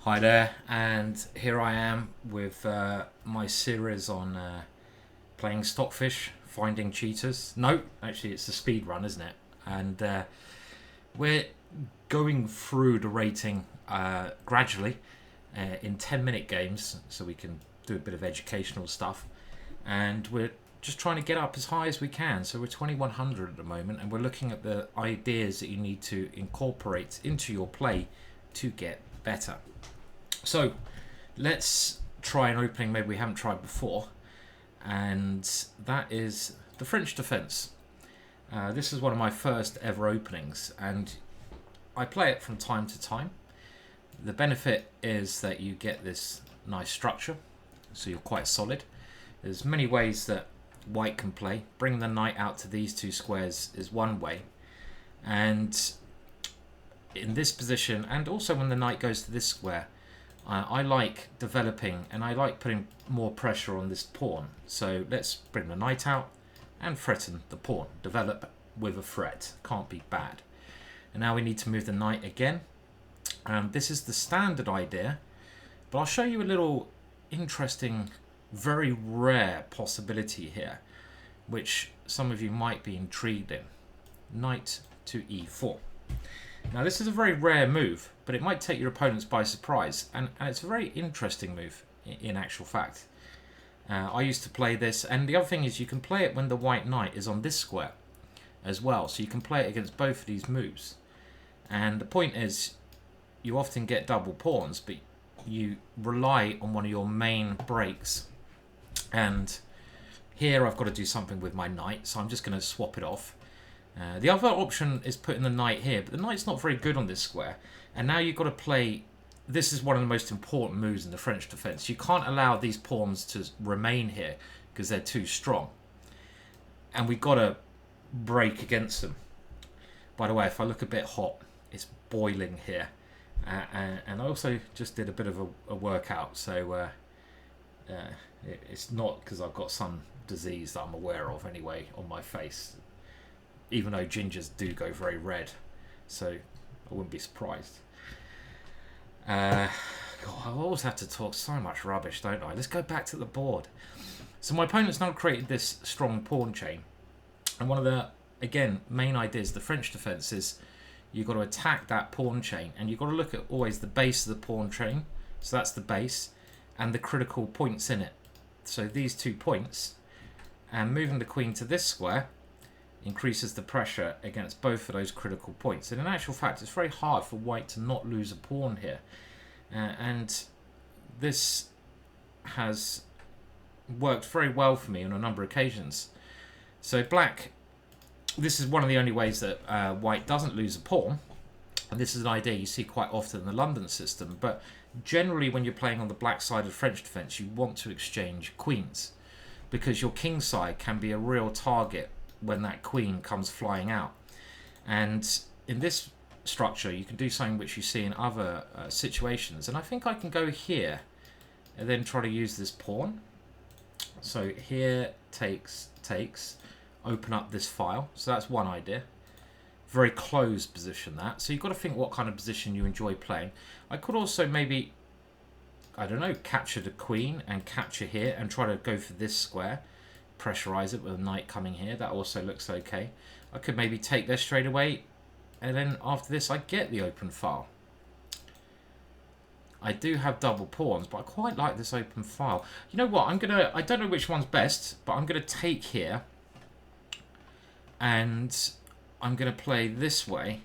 Hi there, and here I am with my series on playing Stockfish, finding cheaters. No, actually it's the speed run, isn't it? And we're going through the rating gradually in 10-minute games, so we can do a bit of educational stuff. And we're just trying to get up as high as we can. So we're 2100 at the moment, and we're looking at the ideas that you need to incorporate into your play to get better. So let's try an opening maybe we haven't tried before, and that is the French defense. This is one of my first ever openings, and I play it from time to time. The benefit is that you get this nice structure, so you're quite solid. There's many ways that white can play. Bring the knight out to these two squares is one way, and in this position, and also when the knight goes to this square, I like developing and I like putting more pressure on this pawn. So let's bring the knight out and threaten the pawn. Develop with a threat. Can't be bad. And now we need to move the knight again. This is the standard idea, but I'll show you a little interesting, very rare possibility here, which some of you might be intrigued in. Knight to e4. Now this is a very rare move, but it might take your opponents by surprise, and it's a very interesting move in actual fact. I used to play this, and the other thing is you can play it when the white knight is on this square as well, so you can play it against both of these moves. And the point is, you often get double pawns, but you rely on one of your main breaks. And here I've got to do something with my knight, so I'm just going to swap it off. The other option is putting the knight here, but the knight's not very good on this square. And now you've got to play... This is one of the most important moves in the French defense. You can't allow these pawns to remain here because they're too strong. And we've got to break against them. By the way, if I look a bit hot, it's boiling here. And I also just did a bit of a workout, so it's not because I've got some disease that I'm aware of anyway on my face. Even though gingers do go very red, so I wouldn't be surprised. God, I always have to talk so much rubbish, don't I? Let's go back to the board. So my opponent's now created this strong pawn chain, and one of the, again, main ideas of the French defense is you've got to attack that pawn chain, and you've got to look at always the base of the pawn chain, so that's the base, and the critical points in it. So these 2 points, and moving the queen to this square increases the pressure against both of those critical points. And in actual fact, it's very hard for white to not lose a pawn here. And this has worked very well for me on a number of occasions. So black, this is one of the only ways that white doesn't lose a pawn. And this is an idea you see quite often in the London system. But generally when you're playing on the black side of French defense, you want to exchange queens, because your king side can be a real target when that queen comes flying out. And in this structure you can do something which you see in other situations, and I think I can go here and then try to use this pawn. So here takes, open up this file. So that's one idea. Very closed position that. So you've got to think what kind of position you enjoy playing. I could also maybe, I don't know, capture the queen and capture here and try to go for this square. Pressurize it with a knight coming here. That also looks okay. I could maybe take this straight away, and then after this I get the open file. I do have double pawns, but I quite like this open file. You know what, I don't know which one's best, but I'm gonna take here and I'm gonna play this way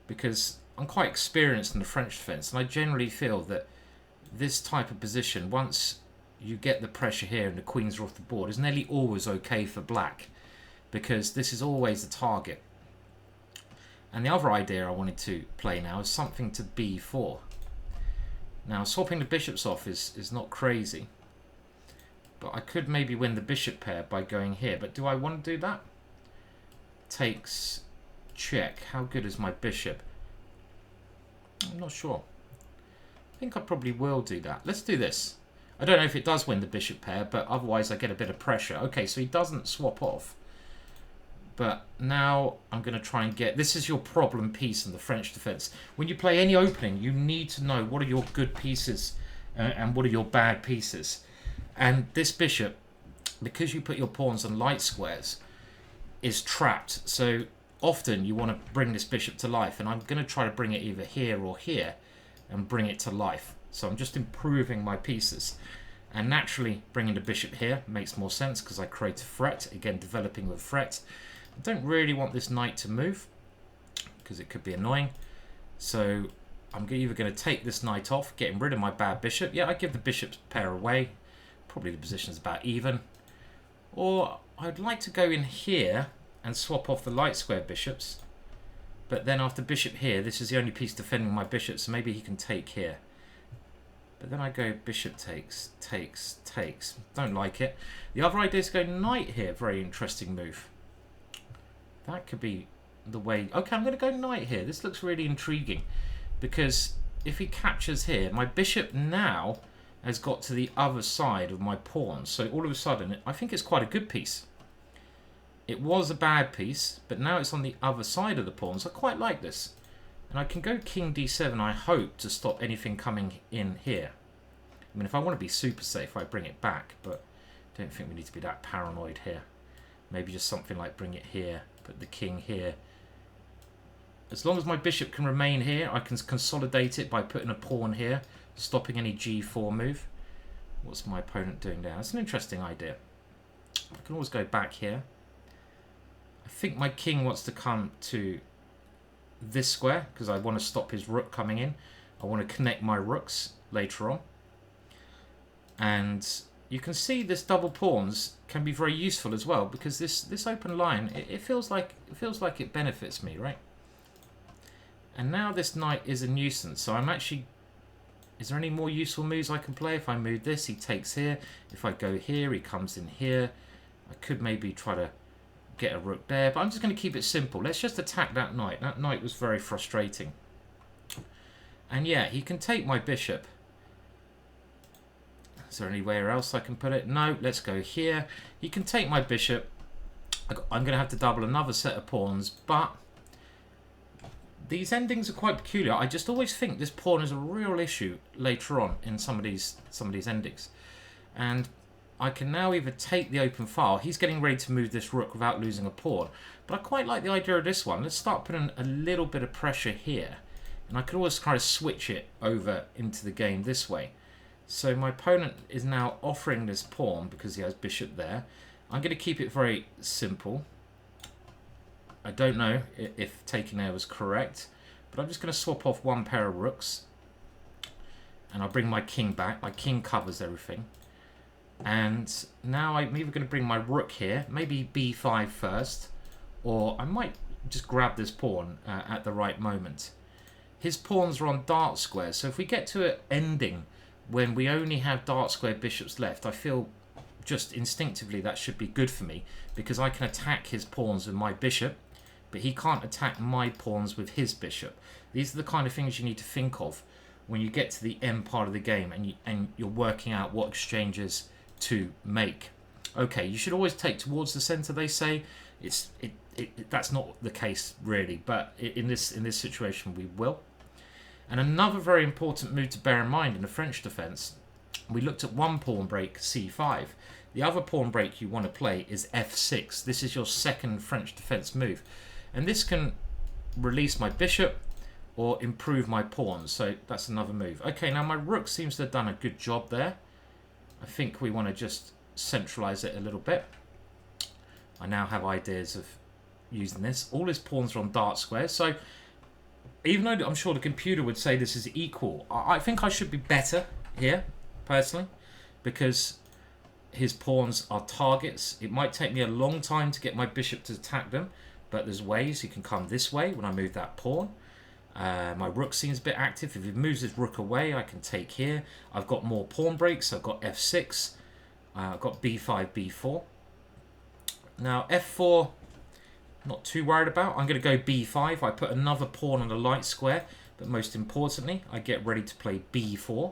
because I'm quite experienced in the French defense, and I generally feel that this type of position, once you get the pressure here and the queens are off the board, is nearly always okay for black, because this is always the target. And the other idea I wanted to play now is something to b4. Now swapping the bishops off is not crazy, but I could maybe win the bishop pair by going here. But do I want to do that? Takes, check. How good is my bishop? I'm not sure. I think I probably will do that. Let's do this. I don't know if it does win the bishop pair, but otherwise I get a bit of pressure. Okay, so he doesn't swap off. But now I'm going to try and get... This is your problem piece in the French defense. When you play any opening, you need to know what are your good pieces and what are your bad pieces. And this bishop, because you put your pawns on light squares, is trapped. So often you want to bring this bishop to life. And I'm going to try to bring it either here or here and bring it to life. So I'm just improving my pieces. And naturally, bringing the bishop here makes more sense because I create a threat. Again, developing with threat. I don't really want this knight to move because it could be annoying. So I'm either going to take this knight off, getting rid of my bad bishop. Yeah, I give the bishop's pair away. Probably the position's about even. Or I'd like to go in here and swap off the light square bishops. But then after bishop here, this is the only piece defending my bishop, so maybe he can take here. But then I go bishop takes, takes, takes. Don't like it. The other idea is to go knight here. Very interesting move. That could be the way... Okay, I'm going to go knight here. This looks really intriguing. Because if he captures here, my bishop now has got to the other side of my pawn. So all of a sudden, I think it's quite a good piece. It was a bad piece, but now it's on the other side of the pawns. I quite like this. And I can go king d7, I hope, to stop anything coming in here. I mean, if I want to be super safe, I bring it back. But I don't think we need to be that paranoid here. Maybe just something like bring it here, put the king here. As long as my bishop can remain here, I can consolidate it by putting a pawn here, stopping any g4 move. What's my opponent doing there? That's an interesting idea. I can always go back here. I think my king wants to come to this square because I want to stop his rook coming in. I want to connect my rooks later on. And you can see this double pawns can be very useful as well because this open line, it feels like it benefits me, right? And now this knight is a nuisance, so I'm actually... Is there any more useful moves I can play? If I move this, he takes here. If I go here, he comes in here. I could maybe try to get a rook there, but I'm just going to keep it simple. Let's just attack that knight. That knight was very frustrating. And yeah, he can take my bishop. Is there anywhere else I can put it? No, let's go here. He can take my bishop. I'm going to have to double another set of pawns, but these endings are quite peculiar. I just always think this pawn is a real issue later on in some of these endings. And I can now either take the open file. He's getting ready to move this rook without losing a pawn. But I quite like the idea of this one. Let's start putting a little bit of pressure here. And I can always kind of switch it over into the game this way. So my opponent is now offering this pawn because he has bishop there. I'm going to keep it very simple. I don't know if taking there was correct, but I'm just going to swap off one pair of rooks. And I'll bring my king back. My king covers everything. And now I'm either going to bring my rook here, maybe b5 first, or I might just grab this pawn at the right moment. His pawns are on dark squares, so if we get to an ending when we only have dark square bishops left, I feel just instinctively that should be good for me because I can attack his pawns with my bishop, but he can't attack my pawns with his bishop. These are the kind of things you need to think of when you get to the end part of the game and you're working out what exchanges to make. Okay, you should always take towards the center, they say. That's not the case really, but in this situation we will. And another very important move to bear in mind in the French defense, we looked at one pawn break, c5. The other pawn break you want to play is f6. This is your second French defense move. And this can release my bishop or improve my pawns. So that's another move. Okay, now my rook seems to have done a good job there. I think we want to just centralize it a little bit. I now have ideas of using this. All his pawns are on dark squares. So even though I'm sure the computer would say this is equal, I think I should be better here, personally, because his pawns are targets. It might take me a long time to get my bishop to attack them, but there's ways. He can come this way when I move that pawn. My rook seems a bit active. If he moves his rook away, I can take here. I've got more pawn breaks. I've got f6. I've got b5, b4. Now, f4... not too worried about. I'm going to go b5. I put another pawn on the light square, but most importantly, I get ready to play b4.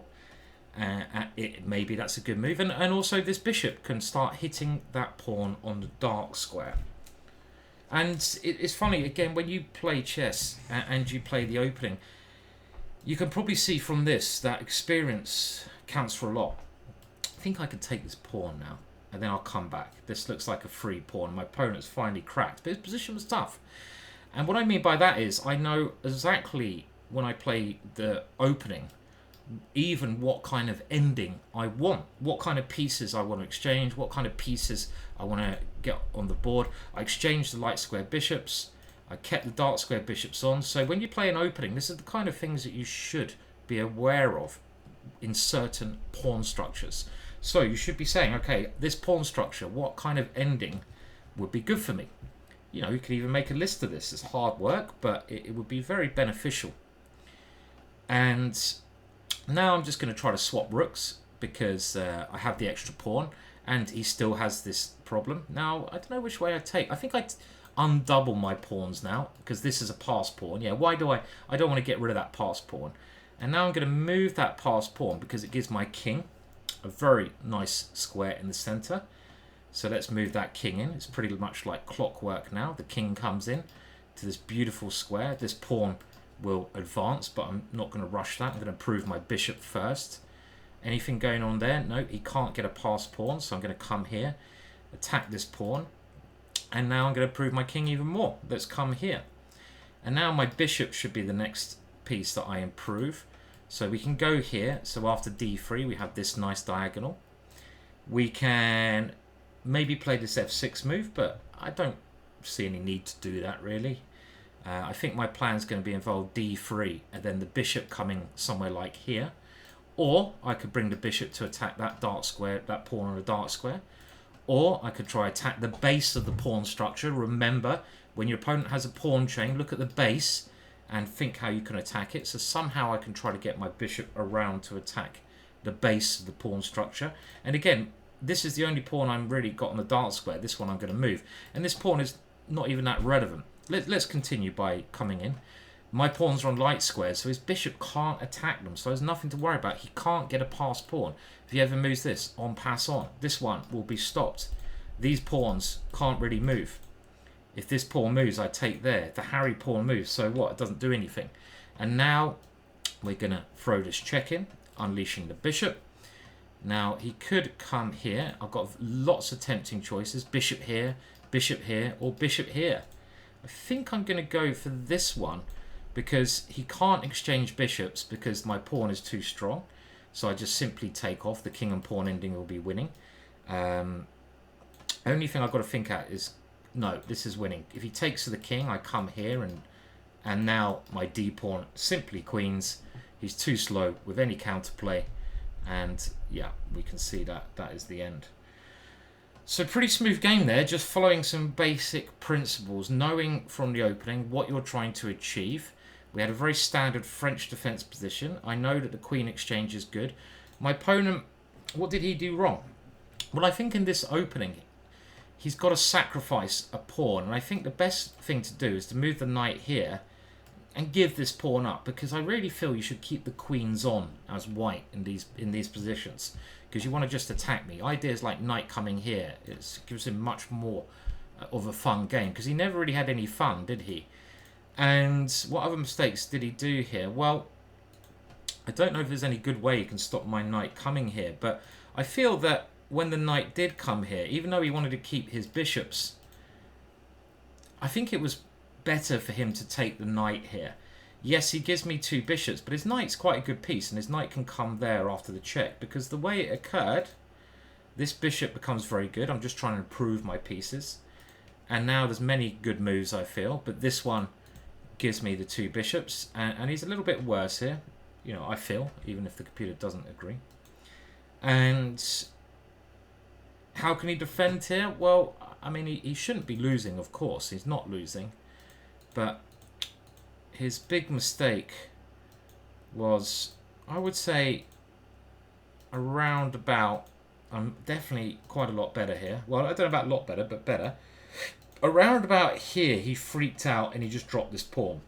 Maybe that's a good move. And also this bishop can start hitting that pawn on the dark square. And it's funny, again, when you play chess and you play the opening, you can probably see from this that experience counts for a lot. I think I could take this pawn now, and then I'll come back. This looks like a free pawn. My opponent's finally cracked, but his position was tough. And what I mean by that is I know exactly when I play the opening, even what kind of ending I want, what kind of pieces I want to exchange, what kind of pieces I want to get on the board. I exchanged the light square bishops, I kept the dark square bishops on. So when you play an opening, this is the kind of things that you should be aware of in certain pawn structures. So you should be saying, okay, this pawn structure, what kind of ending would be good for me? You know, you can even make a list of this. It's hard work, but it would be very beneficial. And now I'm just going to try to swap rooks because I have the extra pawn and he still has this problem. Now, I don't know which way I take. I think I undouble my pawns now because this is a pass pawn. Yeah, why do I don't want to get rid of that pass pawn. And now I'm going to move that pass pawn because it gives my king a very nice square in the center. So let's move that king in. It's pretty much like clockwork now. The king comes in to this beautiful square. This pawn will advance, but I'm not going to rush that. I'm going to improve my bishop first. Anything going on there? No, he can't get a pass pawn, so I'm going to come here, attack this pawn, and now I'm going to improve my king even more. Let's come here. And now my bishop should be the next piece that I improve. So we can go here. So after d3, we have this nice diagonal. We can maybe play this f6 move, but I don't see any need to do that really. I think my plan is going to be involved d3 and then the bishop coming somewhere like here. Or I could bring the bishop to attack that dark square, that pawn on a dark square. Or I could try attack the base of the pawn structure. Remember, when your opponent has a pawn chain, look at the base and think how you can attack it. So somehow I can try to get my bishop around to attack the base of the pawn structure. And again, this is the only pawn I'm really got on the dark square. This one I'm going to move. And this pawn is not even that relevant. Let's continue by coming in. My pawns are on light squares, so his bishop can't attack them. So there's nothing to worry about. He can't get a pass pawn. If he ever moves this, on pass on. This one will be stopped. These pawns can't really move. If this pawn moves, I take there. The Harry pawn moves, so what? It doesn't do anything. And now we're going to throw this check in, unleashing the bishop. Now, he could come here. I've got lots of tempting choices. Bishop here, or bishop here. I think I'm going to go for this one because he can't exchange bishops because my pawn is too strong. So I just simply take off. The king and pawn ending will be winning. Only thing I've got to think at is, no, this is winning. If he takes to the king, I come here and now my d pawn simply queens. He's too slow with any counterplay. And yeah, we can see that that is the end. So pretty smooth game there, just following some basic principles, knowing from the opening what you're trying to achieve. We had a very standard French defense position. I know that the queen exchange is good. My opponent, what did he do wrong? Well, I think in this opening, he's got to sacrifice a pawn. And I think the best thing to do is to move the knight here and give this pawn up, because I really feel you should keep the queens on as white in these positions, because you want to just attack me. Ideas like knight coming here, it gives him much more of a fun game, because he never really had any fun, did he? And what other mistakes did he do here? Well, I don't know if there's any good way you can stop my knight coming here, but I feel that when the knight did come here, even though he wanted to keep his bishops, I think it was better for him to take the knight here. Yes, he gives me two bishops, but his knight's quite a good piece, and his knight can come there after the check, because the way it occurred, this bishop becomes very good. I'm just trying to improve my pieces, and now there's many good moves, I feel, but this one gives me the two bishops, and he's a little bit worse here, you know, I feel, even if the computer doesn't agree. And how can he defend here? Well, I mean, he shouldn't be losing, of course. He's not losing. But his big mistake was, I would say, around about, I'm definitely quite a lot better here. Well, I don't know about a lot better, but better. Around about here, he freaked out and he just dropped this pawn.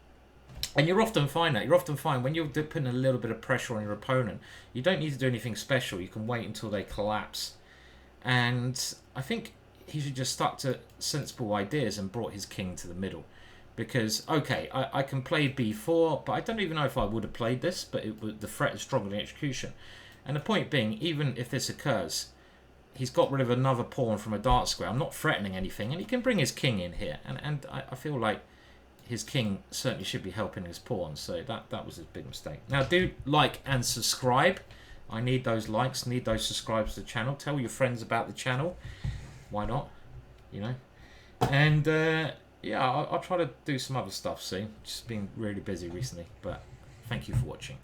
And you're often fine that. You're often fine when you're putting a little bit of pressure on your opponent. You don't need to do anything special. You can wait until they collapse. And I think he should just stuck to sensible ideas and brought his king to the middle. Because, okay, I can play b4, but I don't even know if I would have played this, but the threat is stronger than execution. And the point being, even if this occurs, he's got rid of another pawn from a dark square. I'm not threatening anything, and he can bring his king in here. And I feel like his king certainly should be helping his pawn, so that was a big mistake. Now, do like and subscribe. I need those likes, need those subscribes to the channel. Tell your friends about the channel. Why not? You know? And, yeah, I'll try to do some other stuff soon. Just been really busy recently, but thank you for watching.